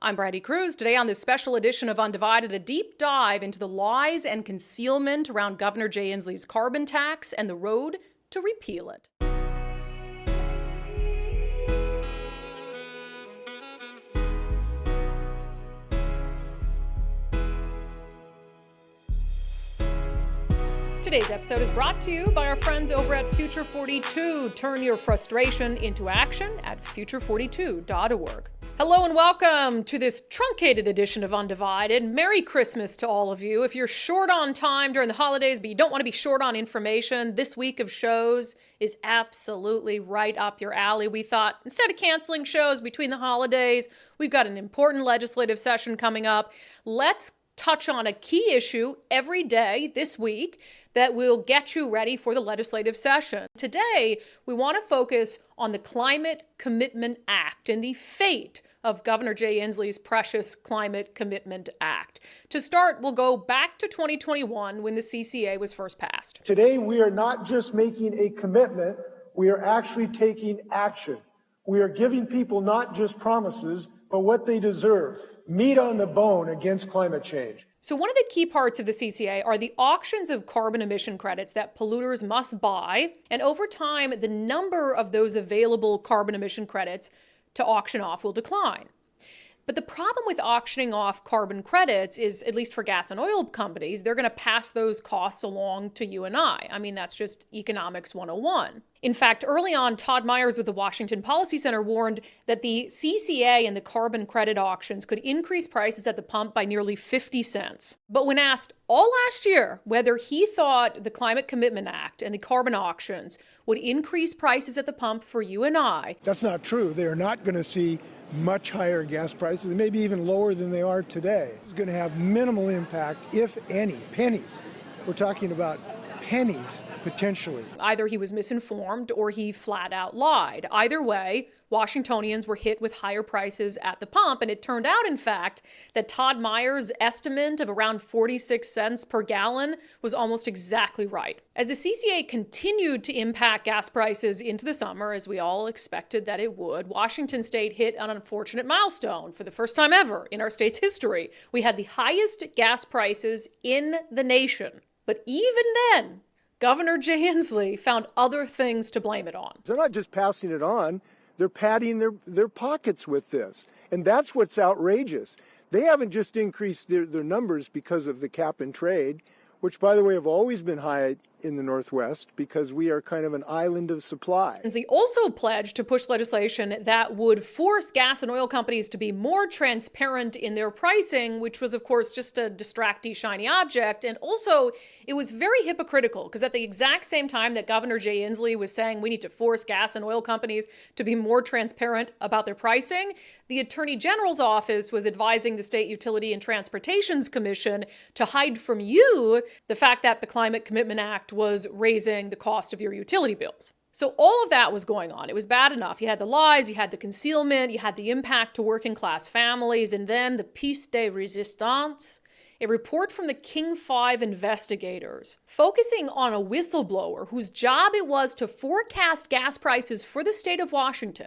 I'm Brandi Krusee. Today on this special edition of Undivided, a deep dive into the lies and concealment around Governor Jay Inslee's carbon tax and the road to repeal it. Today's episode is brought to you by our friends over at Future 42. Turn your frustration into action at future42.org. Hello and welcome to this truncated edition of Undivided. Merry Christmas to all of you. If you're short on time during the holidays, but you don't want to be short on information, this week of shows is absolutely right up your alley. We thought instead of canceling shows between the holidays, we've got an important legislative session coming up. Let's touch on a key issue every day this week that will get you ready for the legislative session. Today, we want to focus on the Climate Commitment Act and the fate of Governor Jay Inslee's precious Climate Commitment Act. To start, we'll go back to 2021 when the CCA was first passed. Today, we are not just making a commitment, we are actually taking action. We are giving people not just promises, but what they deserve. Meat on the bone against climate change. So one of the key parts of the CCA are the auctions of carbon emission credits that polluters must buy. And over time, the number of those available carbon emission credits to auction off will decline. But the problem with auctioning off carbon credits is, at least for gas and oil companies, they're going to pass those costs along to you and I. I mean, that's just economics 101. In fact, early on, Todd Myers with the Washington Policy Center warned that the CCA and the carbon credit auctions could increase prices at the pump by nearly 50 cents. But when asked all last year whether he thought the Climate Commitment Act and the carbon auctions would increase prices at the pump for you and I. That's not true. They are not going to see much higher gas prices, maybe even lower than they are today. It's going to have minimal impact, if any, pennies. We're talking about pennies, potentially. Either he was misinformed or he flat out lied. Either way, Washingtonians were hit with higher prices at the pump, and it turned out, in fact, that Todd Myers' estimate of around 46 cents per gallon was almost exactly right. As the CCA continued to impact gas prices into the summer, as we all expected that it would, Washington state hit an unfortunate milestone. For the first time ever in our state's history, we had the highest gas prices in the nation. But even then, Governor Jay Inslee found other things to blame it on. They're not just passing it on, they're padding their pockets with this. And that's what's outrageous. They haven't just increased their numbers because of the cap and trade, which, by the way, have always been high in the Northwest because we are kind of an island of supply. Inslee also pledged to push legislation that would force gas and oil companies to be more transparent in their pricing, which was, of course, just a distracty, shiny object. And also, it was very hypocritical because at the exact same time that Governor Jay Inslee was saying we need to force gas and oil companies to be more transparent about their pricing, the Attorney General's office was advising the State Utility and Transportations Commission to hide from you the fact that the Climate Commitment Act was raising the cost of your utility bills. So all of that was going on. It was bad enough. You had the lies, you had the concealment, you had the impact to working class families, and then the piece de resistance, a report from the King 5 investigators focusing on a whistleblower whose job it was to forecast gas prices for the state of Washington,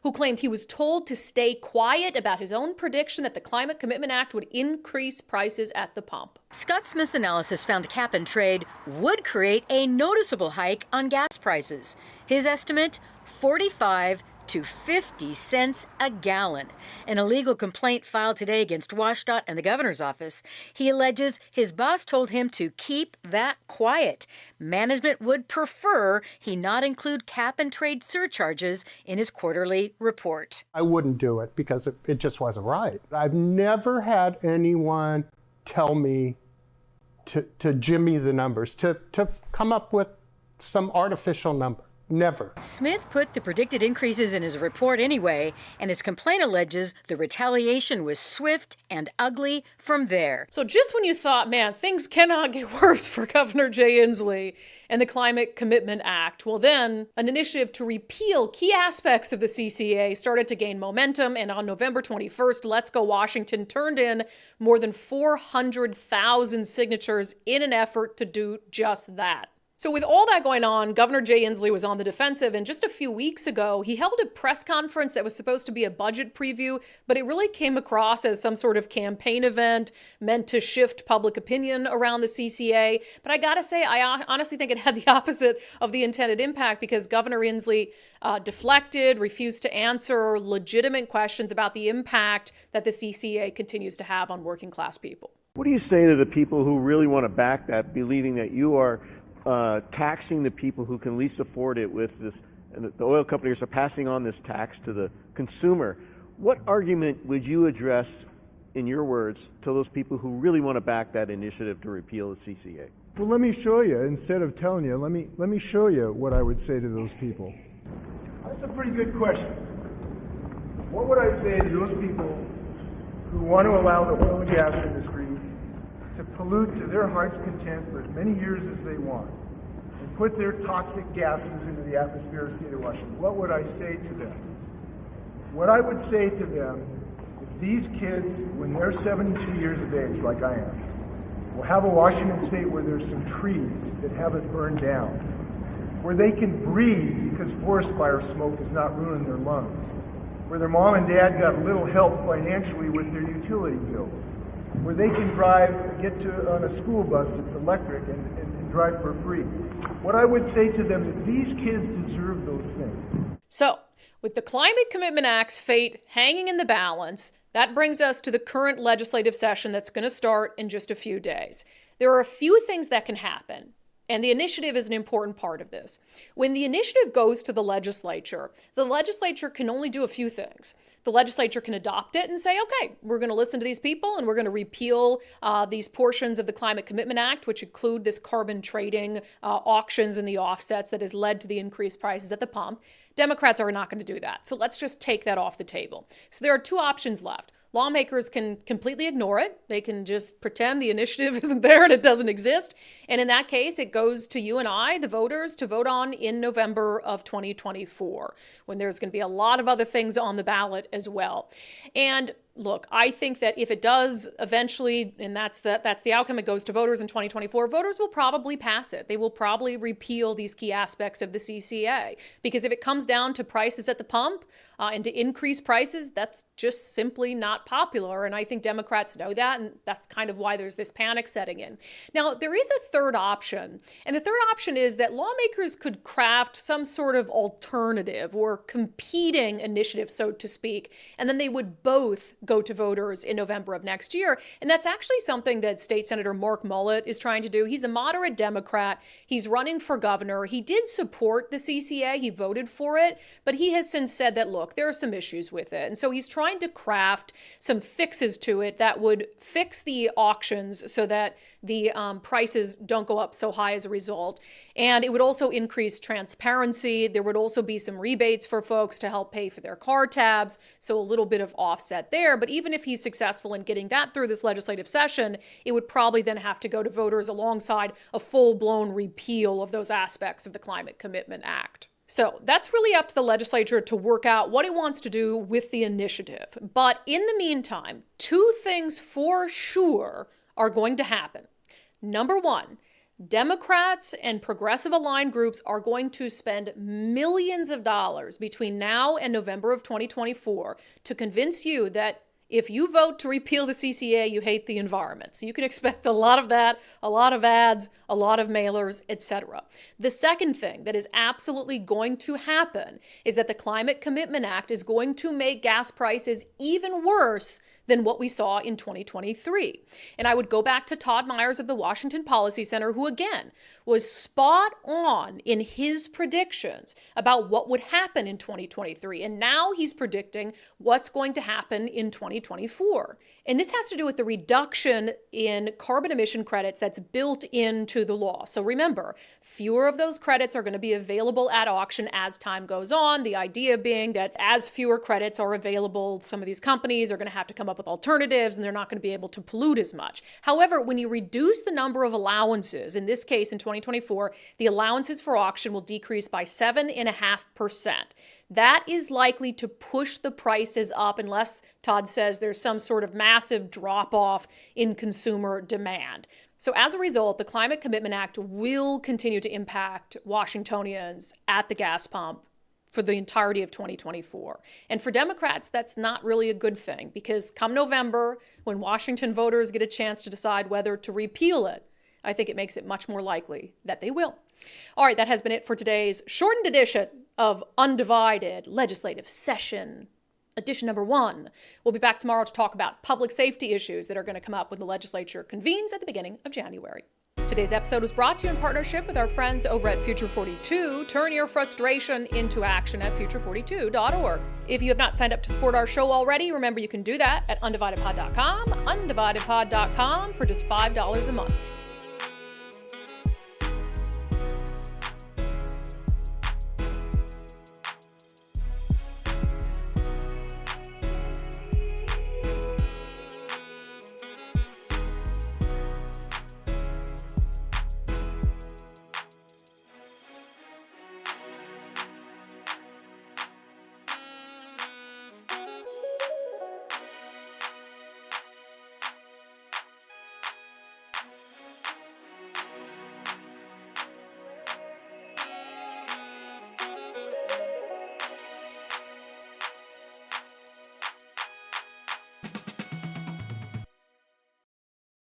who claimed he was told to stay quiet about his own prediction that the Climate Commitment Act would increase prices at the pump. Scott Smith's analysis found cap and trade would create a noticeable hike on gas prices. His estimate, 45 to 50 cents a gallon. In a legal complaint filed today against WashDOT and the governor's office, he alleges his boss told him to keep that quiet. Management would prefer he not include cap and trade surcharges in his quarterly report. I wouldn't do it because it just wasn't right. I've never had anyone tell me to jimmy the numbers, to come up with some artificial number. Never. Smith put the predicted increases in his report anyway, and his complaint alleges the retaliation was swift and ugly from there. So just when you thought, man, things cannot get worse for Governor Jay Inslee and the Climate Commitment Act, well then, an initiative to repeal key aspects of the CCA started to gain momentum, and on November 21st, Let's Go Washington turned in more than 400,000 signatures in an effort to do just that. So with all that going on, Governor Jay Inslee was on the defensive, and just a few weeks ago, he held a press conference that was supposed to be a budget preview, but it really came across as some sort of campaign event meant to shift public opinion around the CCA. But I gotta say, I honestly think it had the opposite of the intended impact, because Governor Inslee deflected, refused to answer legitimate questions about the impact that the CCA continues to have on working class people. What do you say to the people who really want to back that, believing that you are taxing the people who can least afford it with this, and the oil companies are passing on this tax to the consumer? What argument would you address, in your words, to those people who really want to back that initiative to repeal the CCA? Well, let me show you. Instead of telling you, let me show you what I would say to those people. That's a pretty good question. What would I say to those people who want to allow the oil and gas industry to pollute to their heart's content for as many years as they want and put their toxic gases into the atmosphere of the state of Washington? What would I say to them? What I would say to them is these kids, when they're 72 years of age, like I am, will have a Washington state where there's some trees that haven't burned down, where they can breathe because forest fire smoke is not ruining their lungs, where their mom and dad got little help financially with their utility bills, where they can get on a school bus that's electric and drive for free. What I would say to them is these kids deserve those things. So, with the Climate Commitment Act's fate hanging in the balance, that brings us to the current legislative session that's going to start in just a few days. There are a few things that can happen, and the initiative is an important part of this. When the initiative goes to the legislature can only do a few things. The legislature can adopt it and say, okay, we're going to listen to these people and we're going to repeal these portions of the Climate Commitment Act, which include this carbon trading auctions and the offsets that has led to the increased prices at the pump. Democrats are not going to do that. So let's just take that off the table. So there are two options left. Lawmakers can completely ignore it. They can just pretend the initiative isn't there and it doesn't exist. And in that case, it goes to you and I, the voters, to vote on in November of 2024, when there's going to be a lot of other things on the ballot as well. And look, I think that if it does eventually, and that's the outcome, it goes to voters in 2024, voters will probably pass it. They will probably repeal these key aspects of the CCA. Because if it comes down to prices at the pump and to increase prices, that's just simply not popular. And I think Democrats know that, and that's kind of why there's this panic setting in. Now, there is a third option, and the third option is that lawmakers could craft some sort of alternative or competing initiative, so to speak, and then they would both go to voters in November of next year. And that's actually something that State Senator Mark Mullet is trying to do. He's a moderate Democrat. He's running for governor. He did support the CCA. He voted for it, but he has since said that, look, there are some issues with it. And so he's trying to craft some fixes to it that would fix the auctions so that the prices don't go up so high as a result. And it would also increase transparency. There would also be some rebates for folks to help pay for their car tabs. So a little bit of offset there. But even if he's successful in getting that through this legislative session, it would probably then have to go to voters alongside a full-blown repeal of those aspects of the Climate Commitment Act. So that's really up to the legislature to work out what it wants to do with the initiative. But in the meantime, two things for sure are going to happen. Number one, Democrats and progressive aligned groups are going to spend millions of dollars between now and November of 2024 to convince you that if you vote to repeal the CCA, you hate the environment. So you can expect a lot of that, a lot of ads, a lot of mailers, etc. The second thing that is absolutely going to happen is that the Climate Commitment Act is going to make gas prices even worse than what we saw in 2023. And I would go back to Todd Myers of the Washington Policy Center, who again was spot on in his predictions about what would happen in 2023. And now he's predicting what's going to happen in 2024. And this has to do with the reduction in carbon emission credits that's built into the law. So remember, fewer of those credits are going to be available at auction as time goes on. The idea being that as fewer credits are available, some of these companies are going to have to come up with alternatives and they're not going to be able to pollute as much. However, when you reduce the number of allowances, in this case in 2024, the allowances for auction will decrease by 7.5%. That is likely to push the prices up unless Todd says there's some sort of massive drop-off in consumer demand. So as a result, the Climate Commitment Act will continue to impact Washingtonians at the gas pump for the entirety of 2024. And for Democrats, that's not really a good thing, because come November, when Washington voters get a chance to decide whether to repeal it, I think it makes it much more likely that they will. All right, that has been it for today's shortened edition of Undivided Legislative Session, edition number 1. We'll be back tomorrow to talk about public safety issues that are going to come up when the legislature convenes at the beginning of January. Today's episode was brought to you in partnership with our friends over at Future 42. Turn your frustration into action at future42.org. If you have not signed up to support our show already, remember you can do that at undividedpod.com, undividedpod.com for just $5 a month.